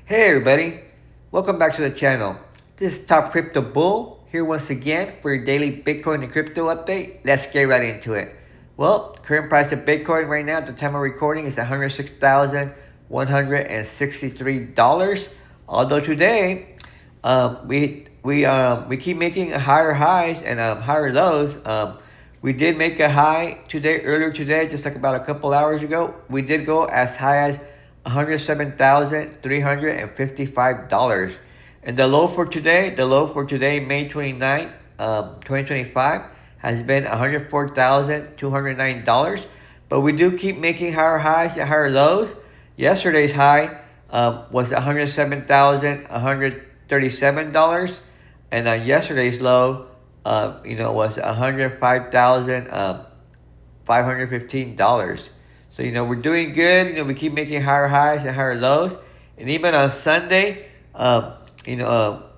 Hey everybody, welcome back to the channel. This is Top Crypto Bull here once again for your daily Bitcoin and crypto update. Let's get right into it. Well, current price of Bitcoin right now at the time of recording is $106,163. Although today we keep making higher highs and higher lows. We did make a high earlier today, just like about a couple hours ago. We did go as high as $107,355. And the low for today, May 29th, 2025, has been $104,209. But we do keep making higher highs and higher lows. Yesterday's high was $107,137, and yesterday's low, was $105,515. So we're doing good. We keep making higher highs and higher lows, and even on Sunday,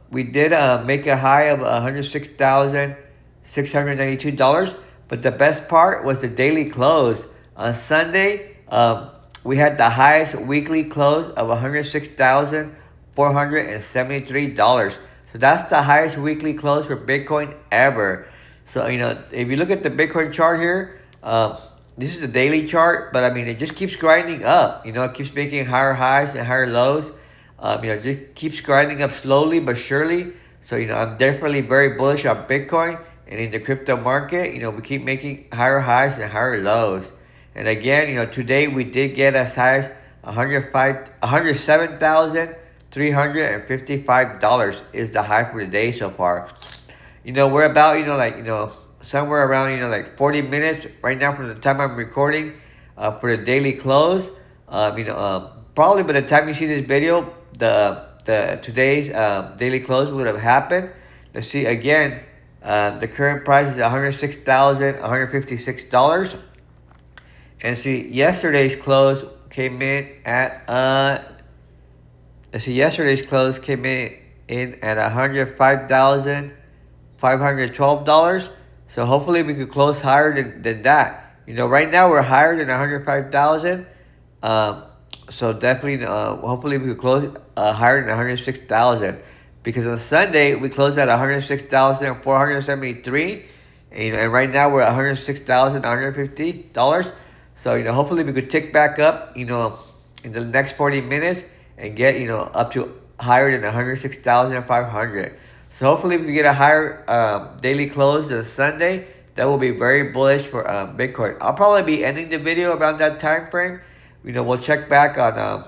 we did make a high of $106,692. But the best part was the daily close on Sunday. We had the highest weekly close of $106,473. So that's the highest weekly close for Bitcoin ever. So, if you look at the Bitcoin chart here, this is the daily chart, but I mean, it just keeps grinding up. It keeps making higher highs and higher lows. Just keeps grinding up slowly but surely. So, I'm definitely very bullish on Bitcoin and in the crypto market. We keep making higher highs and higher lows. And again, today we did get as high as $107,355 is the high for the day so far. We're about, somewhere around, like 40 minutes right now from the time I'm recording for the daily close. Probably by the time you see this video, the today's daily close would have happened. Let's see again. The current price is $106,156. And see, yesterday's close came in at $105,512. So hopefully we could close higher than that. Right now we're higher than 105,000. So definitely, hopefully we could close higher than 106,000. Because on Sunday we closed at 106,473. And right now we're at $106,150. So, hopefully we could tick back up, in the next 40 minutes and get, up to higher than 106,500. So hopefully we can get a higher daily close this Sunday. That will be very bullish for Bitcoin. I'll probably be ending the video around that time frame. We'll check back on,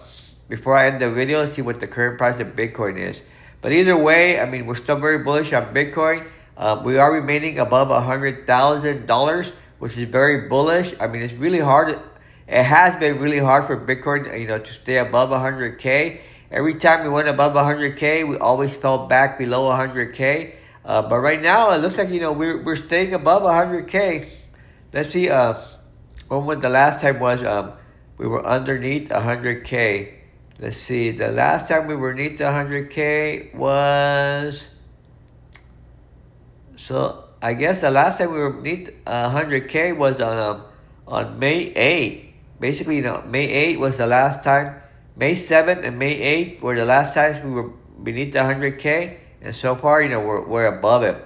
before I end the video, see what the current price of Bitcoin is. But either way, I mean, we're still very bullish on Bitcoin. We are remaining above $100,000, which is very bullish. I mean, it's really hard. It has been really hard for Bitcoin, to stay above 100K. Every time we went above 100K, we always fell back below 100K. But right now, it looks like, we're staying above 100K. Let's see, when the last time was, we were underneath 100K. Let's see, the last time we were underneath 100K was... So I guess the last time we were beneath 100K was on May 8th. Basically, May 8th was the last time. May 7th and May 8th were the last times we were beneath 100K, and so far, we're above it.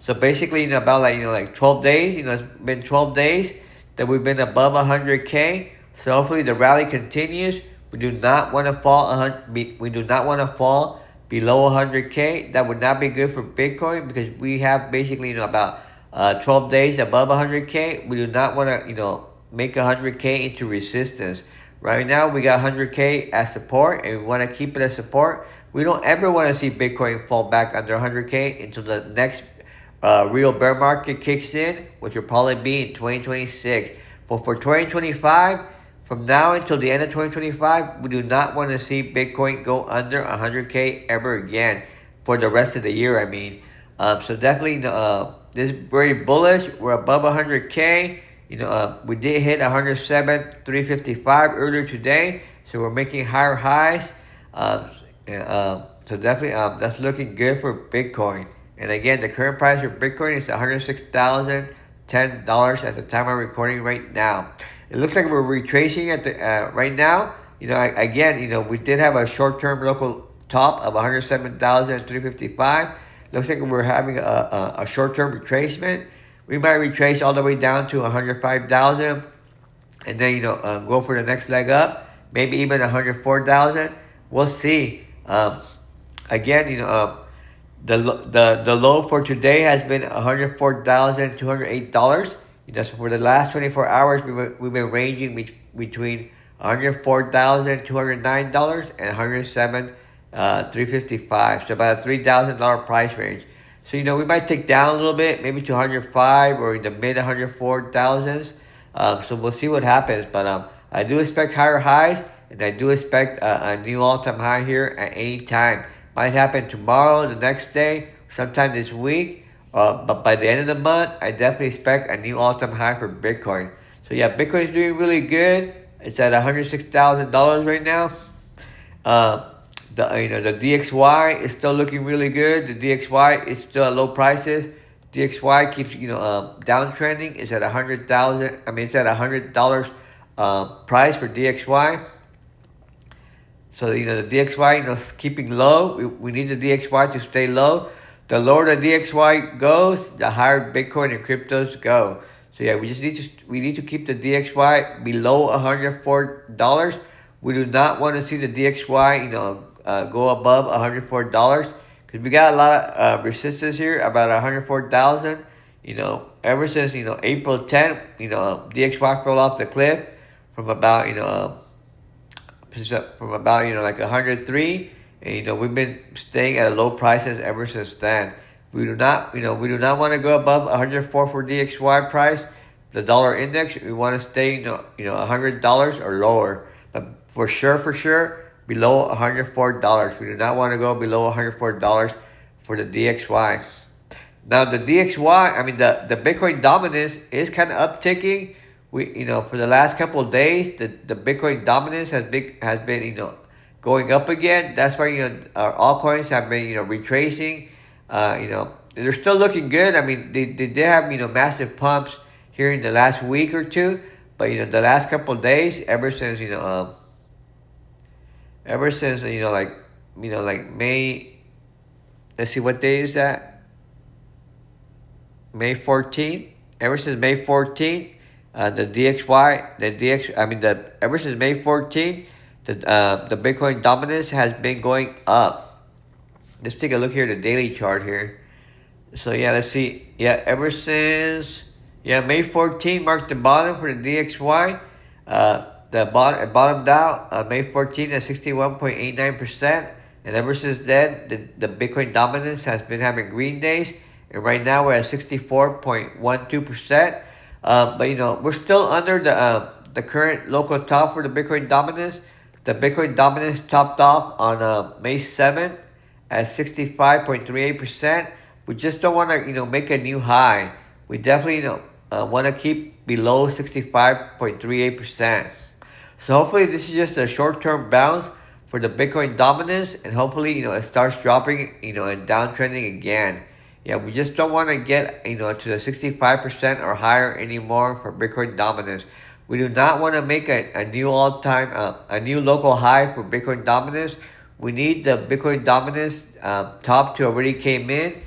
So basically, about like 12 days. It's been 12 days that we've been above 100K. So hopefully the rally continues. We do not want to fall. We do not want to fall below 100K. That would not be good for Bitcoin because we have basically about 12 days above 100K. We do not want to make 100K into resistance. Right now we got 100K as support, and we want to keep it as support. We don't ever want to see Bitcoin fall back under 100K until the next real bear market kicks in, which will probably be in 2026. But for 2025, from now until the end of 2025, we do not want to see Bitcoin go under 100K ever again for the rest of the year, I mean. So definitely, this is very bullish. We're above 100K. We did hit 107,355 earlier today. So we're making higher highs. So definitely, that's looking good for Bitcoin. And again, the current price for Bitcoin is $106,010 at the time I'm recording right now. It looks like we're retracing at the right now. Again, we did have a short-term local top of 107,355. Looks like we're having a short-term retracement. We might retrace all the way down to 105,000, and then go for the next leg up, maybe even 104,000. We'll see. Again, the low for today has been $104,208. So for the last 24 hours, we've been ranging between $104,209 and $107,355. So about a $3,000 price range. So we might take down a little bit, maybe to 105 or in the mid 104,000s. So we'll see what happens. But I do expect higher highs, and I do expect a new all-time high here at any time. Might happen tomorrow, the next day, sometime this week. But by the end of the month, I definitely expect a new all-time high for Bitcoin. So yeah, Bitcoin is doing really good. It's at $106,000 right now. The DXY is still looking really good. The DXY is still at low prices. DXY keeps downtrending. It's at $100,000. It's at $100 price for DXY. So the DXY is keeping low. We need the DXY to stay low. The lower the DXY goes, the higher Bitcoin and cryptos go. So yeah, we need to keep the DXY below $104. We do not want to see the DXY go above $104, because we got a lot of resistance here about 104,000. Ever since April 10th, DXY fell off the cliff from about like 103, and we've been staying at low prices ever since then. We do not want to go above 104 for DXY price, the dollar index. We want to stay $100 or lower, but for sure below $104. We do not want to go below $104 for the DXY. Now the DXY, the Bitcoin dominance is kind of upticking. We for the last couple of days, the Bitcoin dominance has been going up again. That's why our altcoins have been retracing. They're still looking good. They did have massive pumps here in the last week or two, but the last couple of days, ever since like May. Let's see, what day is that? May 14th. Ever since May 14th, ever since May 14th, the Bitcoin dominance has been going up. Let's take a look here at the daily chart here. So yeah, let's see. Yeah, ever since May 14th marked the bottom for the DXY. It bottomed out May 14th at 61.89%, and ever since then, the Bitcoin dominance has been having green days, and right now we're at 64.12%. But we're still under the current local top for the Bitcoin dominance. The Bitcoin dominance topped off on May 7th at 65.38%. We just don't want to make a new high. We definitely want to keep below 65.38%. So hopefully this is just a short-term bounce for the Bitcoin dominance, and hopefully it starts dropping and downtrending again. Yeah, we just don't want to get to the 65% or higher anymore for Bitcoin dominance. We do not want to make a new all-time a new local high for Bitcoin dominance. We need the Bitcoin dominance top to already came in.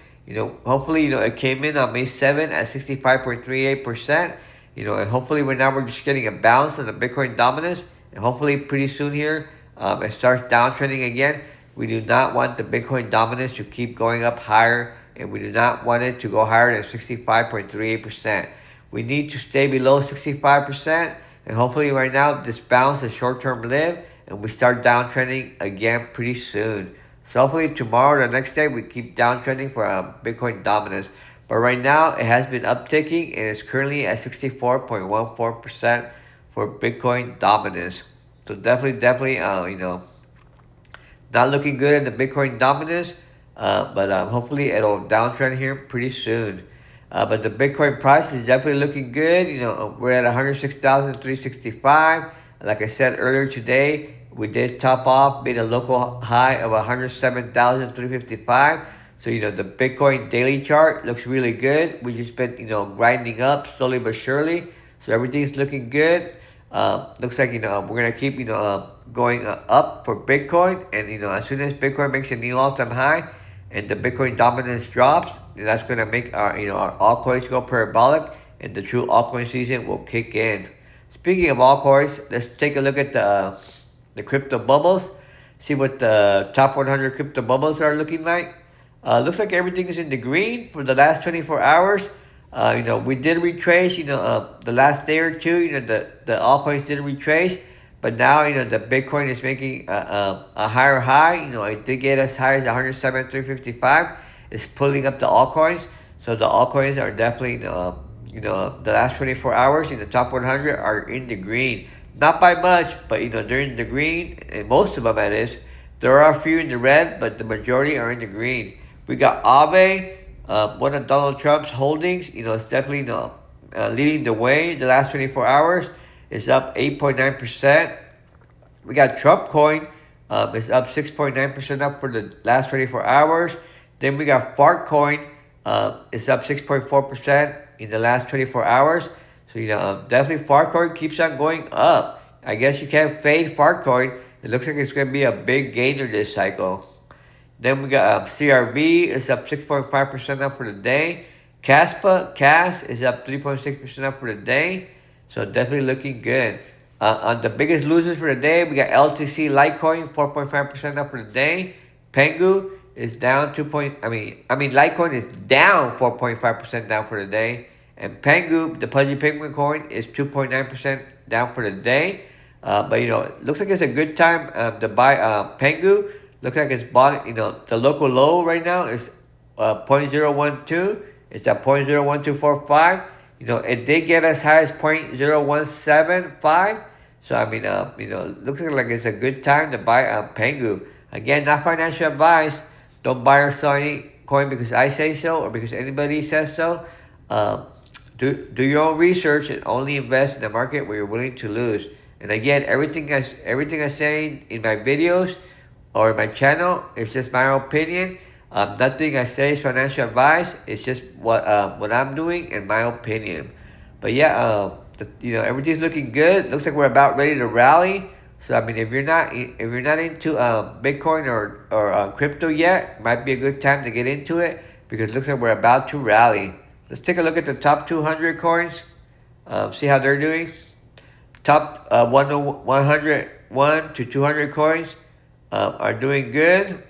Hopefully it came in on May 7th at 65.38%. And hopefully we're just getting a bounce on the Bitcoin dominance, and hopefully pretty soon here it starts downtrending again. We do not want the Bitcoin dominance to keep going up higher, and we do not want it to go higher than 65.38%. We need to stay below 65%, and hopefully right now this bounce is short-term lived, and we start downtrending again pretty soon. So hopefully tomorrow or the next day we keep downtrending for Bitcoin dominance. But right now it has been upticking, and it's currently at 64.14% for Bitcoin dominance. So definitely, not looking good in the Bitcoin dominance. But hopefully it'll downtrend here pretty soon. But the Bitcoin price is definitely looking good. We're at 106,365. Like I said earlier today, we did top off, made a local high of 107,355. So the Bitcoin daily chart looks really good. We just been grinding up slowly but surely. So everything's looking good. Looks like we're gonna keep going up for Bitcoin, and as soon as Bitcoin makes a new all-time high, and the Bitcoin dominance drops, that's gonna make our altcoins go parabolic, and the true altcoin season will kick in. Speaking of altcoins, let's take a look at the crypto bubbles. See what the top 100 crypto bubbles are looking like. Looks like everything is in the green for the last 24 hours. We did retrace, the last day or two, the altcoins did retrace, but now, the Bitcoin is making a higher high. It did get as high as 107,355. It's pulling up the altcoins. So the altcoins are definitely, the last 24 hours in the top 100 are in the green. Not by much, but, they're in the green, and most of them, that is. There are a few in the red, but the majority are in the green. We got Aave, one of Donald Trump's holdings. It's definitely leading the way the last 24 hours. It's up 8.9%. We got Trump Coin. It's up 6.9% up for the last 24 hours. Then we got Fart Coin. It's up 6.4% in the last 24 hours. So, definitely Fart Coin keeps on going up. I guess you can't fade Fart Coin. It looks like it's going to be a big gainer this cycle. Then we got CRV is up 6.5% up for the day. CAS is up 3.6% up for the day. So definitely looking good. On the biggest losers for the day, we got LTC Litecoin 4.5% up for the day. Pengu is down Litecoin is down 4.5% down for the day. And Pengu, the Pudgy Penguin coin, is 2.9% down for the day. But it looks like it's a good time to buy Pengu. Looks like it's bought, the local low right now is 0.012. It's at 0.01245. It did get as high as 0.0175. So, looks like it's a good time to buy Pengu. Again, not financial advice. Don't buy or sell any coin because I say so or because anybody says so. Do your own research and only invest in the market where you're willing to lose. And again, everything I say in my videos or my channel, it's just my opinion. Nothing I say is financial advice. It's just what I'm doing and my opinion. But yeah, everything's looking good. Looks like we're about ready to rally. So if you're not into Bitcoin or crypto yet, it might be a good time to get into it because it looks like we're about to rally. Let's take a look at the top 200 coins. See how they're doing. Top 101 to 200 coins are doing good.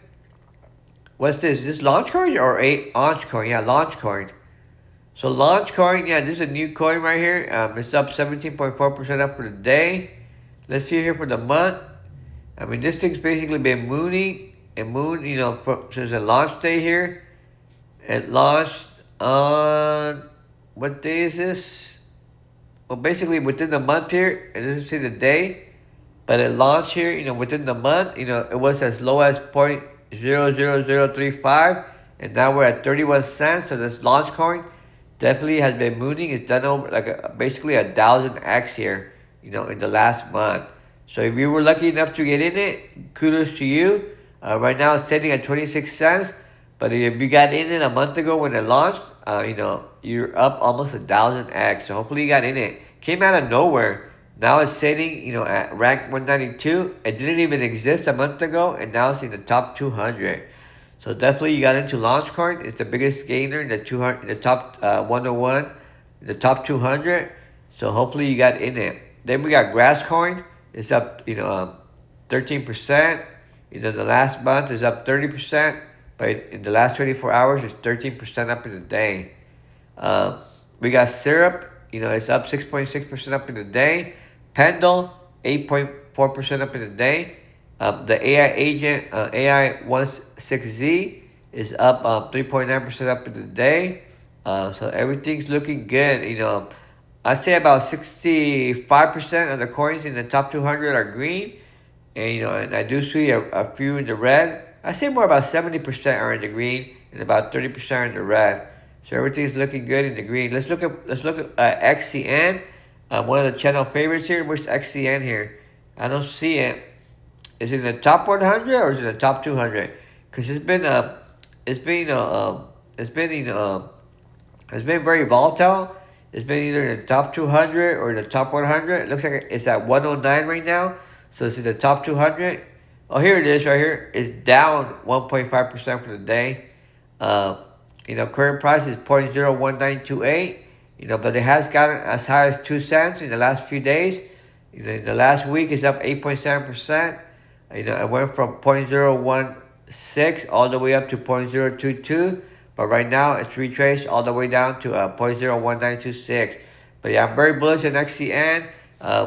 What's this? Is this Launchcoin or Altcoin? Yeah, Launchcoin. So Launchcoin, yeah, this is a new coin right here. It's up 17.4% up for the day. Let's see here for the month. This thing's basically been mooning and since the launch day here. It launched on, what day is this? Well, basically within the month here, it doesn't say the day, but it launched here, within the month, it was as low as 0.00035, and now we're at 31 cents. So this launch coin definitely has been mooning. It's done over basically 1,000x here, in the last month. So if you were lucky enough to get in it, kudos to you. Right now it's sitting at 26 cents, but if you got in it a month ago when it launched, you're up almost 1,000x. So hopefully you got in it. Came out of nowhere. Now it's sitting, at rank 192. It didn't even exist a month ago, and now it's in the top 200. So definitely you got into Launchcoin. It's the biggest gainer in the 200, in the top 101, the top 200. So hopefully you got in it. Then we got Grasscoin. It's up, 13%. The last month is up 30%, but in the last 24 hours, it's 13% up in the day. We got Syrup. It's up 6.6% up in the day. Pendle, 8.4% up in the day. The AI agent, AI16Z, is up 3.9% up in the day. So everything's looking good. I'd say about 65% of the coins in the top 200 are green. And I do see a few in the red. I say more about 70% are in the green and about 30% are in the red. So everything's looking good in the green. Let's look at XCN. One of the channel favorites here. Where's XCN here? I don't see it. Is it in the top 100 or is it in the top 200? Because it's been very volatile. It's been either in the top 200 or the top 100. It looks like it's at 109 right now. So it's in the top 200. Oh, here it is right here. It's down 1.5% for the day. Uh, current price is 0.01928. But it has gotten as high as 2 cents in the last few days. In the last week, it's up 8.7%. It went from 0.016 all the way up to 0.022. But right now, it's retraced all the way down to 0.01926. But yeah, I'm very bullish on XCN.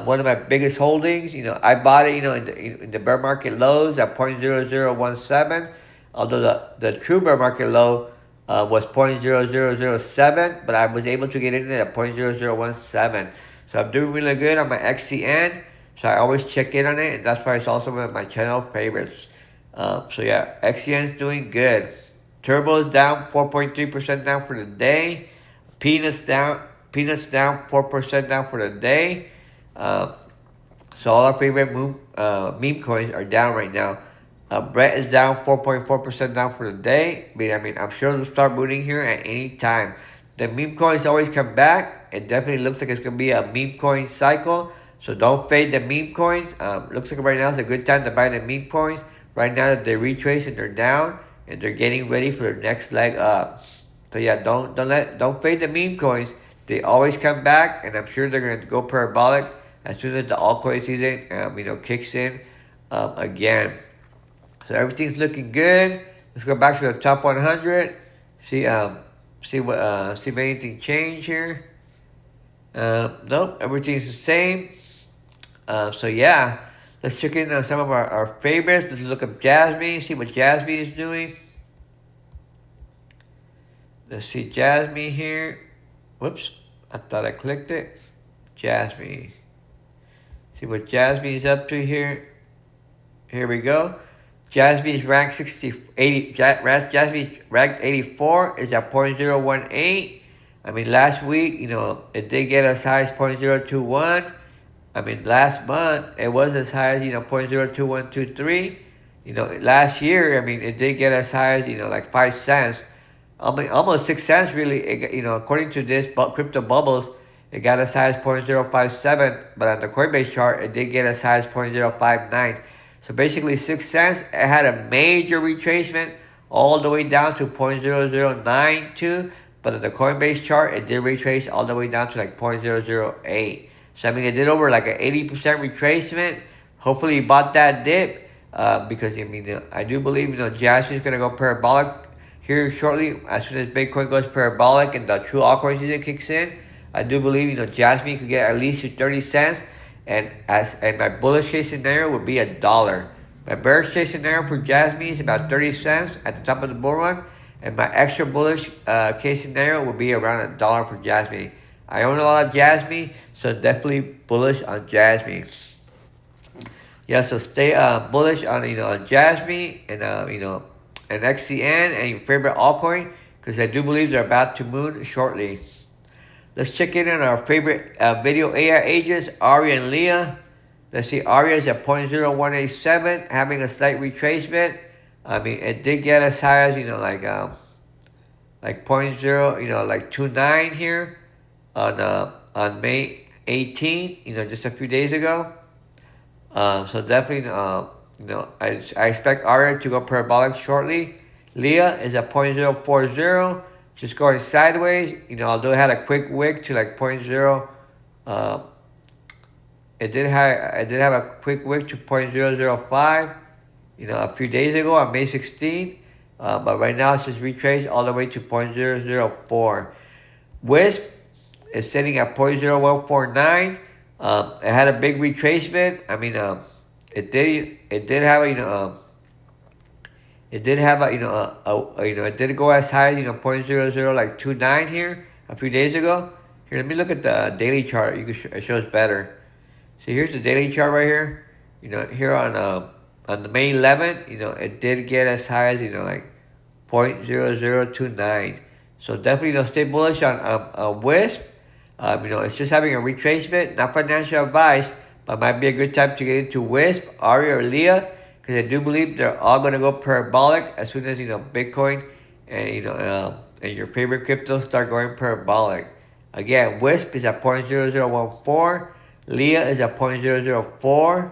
One of my biggest holdings. I bought it, in the bear market lows at 0.0017. Although the true bear market low was 0.0007, but I was able to get in at 0.0017. So I'm doing really good on my XCN. So I always check in on it, and that's why it's also one of my channel favorites. So yeah, XCN is doing good. Turbo is down 4.3% down for the day. Peanuts down 4% down for the day. So all our favorite meme coins are down right now. Brett is down 4.4% down for the day. I'm sure it'll start moving here at any time. The meme coins always come back. It definitely looks like it's going to be a meme coin cycle. So don't fade the meme coins. Looks like right now is a good time to buy the meme coins. Right now that they retrace and they're down and they're getting ready for their next leg up. So yeah, don't fade the meme coins. They always come back, and I'm sure they're going to go parabolic as soon as the altcoin season kicks in again. So everything's looking good. Let's go back to the top 100. See if anything changed here. Nope, everything's the same. So yeah, let's check in on some of our favorites. Let's look at Jasmine, see what Jasmine is doing. Let's see Jasmine here. Whoops, I thought I clicked it. Jasmine. See what Jasmine's up to here. Here we go. Jasmine's ranked 80. Jasmine's ranked 84. Is at 0.018. Last week, it did get as high as 0.021. Last month, it was as high as, 0.02123. Last year, it did get as high as, like 5 cents. Almost 6 cents, really. According to this crypto bubbles, it got as high as 0.057. But on the Coinbase chart, it did get as high as 0.059. So basically 6 cents, it had a major retracement all the way down to 0.0092. But on the Coinbase chart, it did retrace all the way down to like 0.008. So it did over like an 80% retracement. Hopefully you bought that dip because I do believe Jasmine's gonna go parabolic here shortly. As soon as Bitcoin goes parabolic and the true altcoin season kicks in, I do believe Jasmine could get at least to 30 cents. And my bullish case scenario would be $1. My bearish case scenario for Jasmine is about 30 cents at the top of the bull run, and my extra bullish case scenario would be around $1 for Jasmine. I own a lot of Jasmine, so definitely bullish on Jasmine. Yeah, so stay bullish on on Jasmine and and XCN and your favorite altcoin, because I do believe they're about to moon shortly. Let's check in on our favorite video AI agents, Aria and Leah. Let's see, Aria is at 0.0187, having a slight retracement. It did get as high as like 0.29 here on May 18, just a few days ago. So definitely, I expect Aria to go parabolic shortly. Leah is at 0.040. Just going sideways, although it had a quick wick to like 0.0, it did have a quick wick to 0.005, a few days ago on May 16th, but right now it's just retraced all the way to 0.004. Wisp is sitting at 0.0149. It had a big retracement. It did have it did have it did go as high as 0.0029 here a few days ago. Here, let me look at the daily chart. It shows better. So here's the daily chart right here. Here on the May 11th, it did get as high as like 0.0029. So definitely stay bullish on Wisp. It's just having a retracement, not financial advice, but might be a good time to get into Wisp, Aria, or Leah, because I do believe they're all going to go parabolic as soon as Bitcoin and and your favorite cryptos start going parabolic. Again, WISP is at 0.0014. Leah is at 0.004.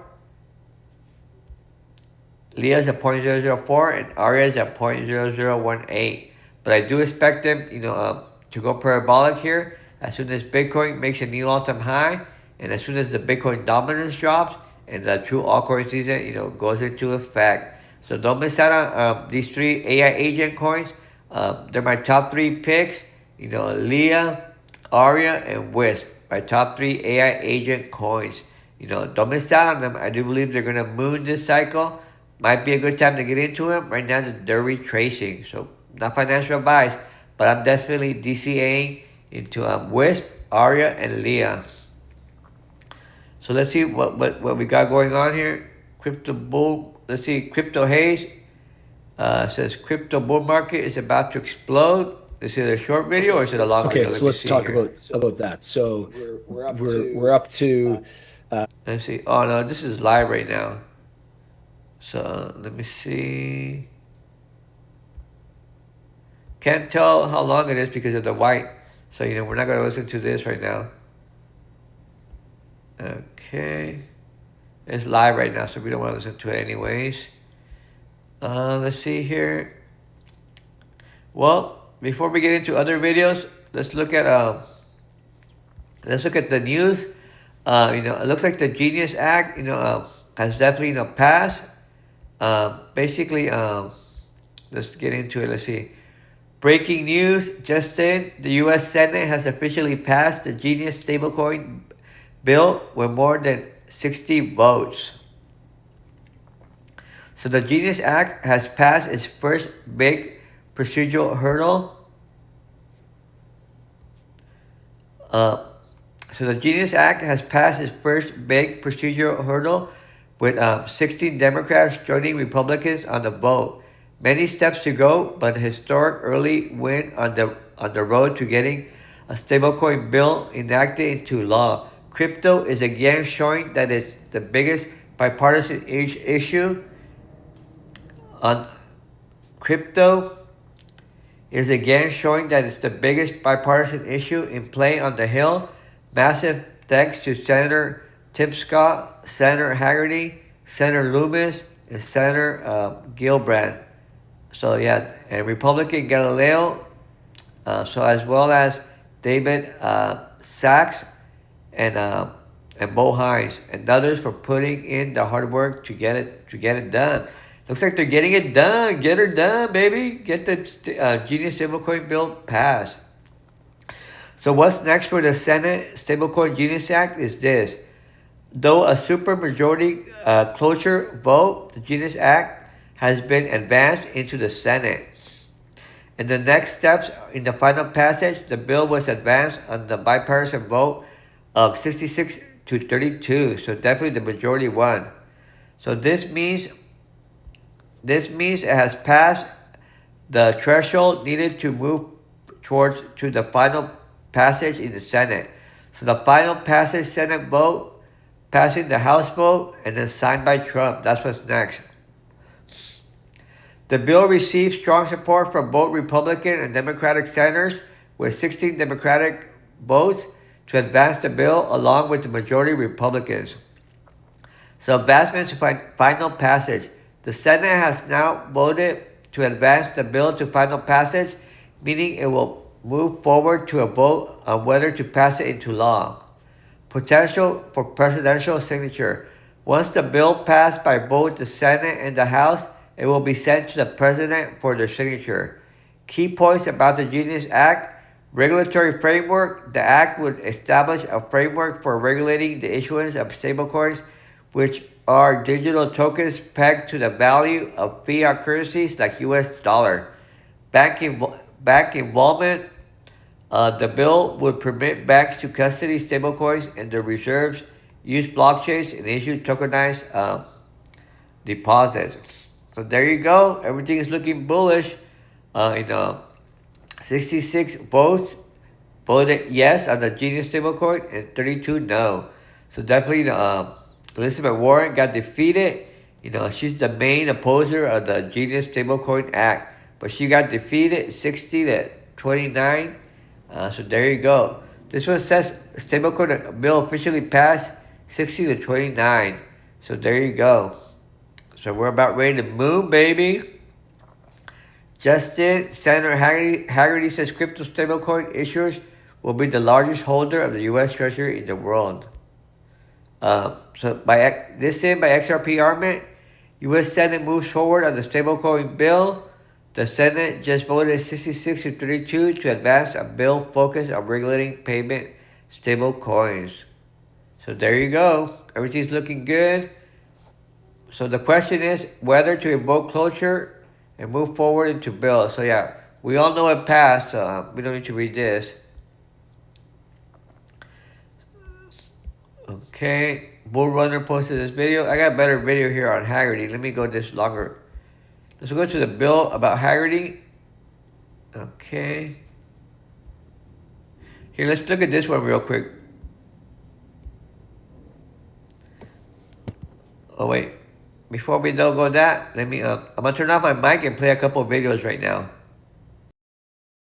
Leah is at 0.004 and Aria is at 0.0018. But I do expect them, to go parabolic here as soon as Bitcoin makes a new all-time high, and as soon as the Bitcoin dominance drops and the true altcoin season, goes into effect. So don't miss out on these three AI agent coins. They're my top three picks. Leah, Aria, and Wisp. My top three AI agent coins. Don't miss out on them. I do believe they're gonna moon this cycle. Might be a good time to get into them. Right now, they're retracing. So, not financial advice, but I'm definitely DCAing into Wisp, Aria, and Leah. So, let's see what we got going on here. Crypto bull. Let's see. Crypto haze says crypto bull market is about to explode. Is it a short video or is it a long video? Okay, so let's talk about that. So we're up to. Let's see. Oh no, this is live right now. So let me see. Can't tell how long it is because of the white. So we're not gonna listen to this right now. Okay. It's live right now, so we don't want to listen to it anyways. Let's see here. Well, before we get into other videos, let's look at the news. It looks like the Genius Act, has definitely passed. Basically, let's get into it. Let's see. Breaking news just in: the U.S. Senate has officially passed the Genius stablecoin bill with more than 60 votes. So the Genius Act has passed its first big procedural hurdle. So the Genius Act has passed its first big procedural hurdle with 16 Democrats joining Republicans on the vote. Many steps to go, but a historic early win on the road to getting a stablecoin bill enacted into law. Crypto is again showing that it's the biggest bipartisan issue. On crypto is again showing that it's the biggest bipartisan issue in play on the Hill. Massive thanks to Senator Tim Scott, Senator Haggerty, Senator Loomis, and Senator Gillibrand. So yeah, and Republican Galileo, so as well as David Sachs and Bo Hines and others for putting in the hard work to get it done. Looks like they're getting it done. Get her done, baby. Get the Genius stablecoin bill passed. So what's next for the Senate Stablecoin Genius Act is this. Though a supermajority cloture vote, the Genius Act has been advanced into the Senate. In the next steps in the final passage, the bill was advanced on the bipartisan vote of 66 to 32. So definitely the majority won. So this means it has passed the threshold needed to move to the final passage in the Senate. So the final passage Senate vote, passing the House vote, and then signed by Trump. That's what's next. The bill received strong support from both Republican and Democratic senators, with 16 Democratic votes to advance the bill along with the majority Republicans. So advancement to final passage. The Senate has now voted to advance the bill to final passage, meaning it will move forward to a vote on whether to pass it into law. Potential for presidential signature. Once the bill passed by both the Senate and the House, it will be sent to the President for their signature. Key points about the Genius Act. Regulatory framework. The Act would establish a framework for regulating the issuance of stablecoins, which are digital tokens pegged to the value of fiat currencies like US dollar. Bank involvement. The bill would permit banks to custody stablecoins and their reserves, use blockchains, and issue tokenized deposits. So there you go. Everything is looking bullish. 66 votes voted yes on the Genius stablecoin and 32 no. So definitely Elizabeth Warren got defeated. She's the main opposer of the Genius Stablecoin Act, but she got defeated 60 to 29. So there you go. This one says stablecoin bill officially passed 60 to 29. So there you go. So we're about ready to move, baby. Justin Senator Haggerty says crypto stablecoin issuers will be the largest holder of the U.S. Treasury in the world. So by XRP Arment, U.S. Senate moves forward on the stablecoin bill. The Senate just voted 66 to 32 to advance a bill focused on regulating payment stablecoins. So there you go. Everything's looking good. So the question is whether to invoke cloture and move forward into bill. So yeah, we all know it passed. We don't need to read this. Okay, Bull Runner posted this video. I got a better video here on Haggerty. Let me go this longer. Let's go to the bill about Haggerty. Okay. Here, let's look at this one real quick. Oh wait, before we don't go that, let me. I'm gonna turn off my mic and play a couple of videos right now.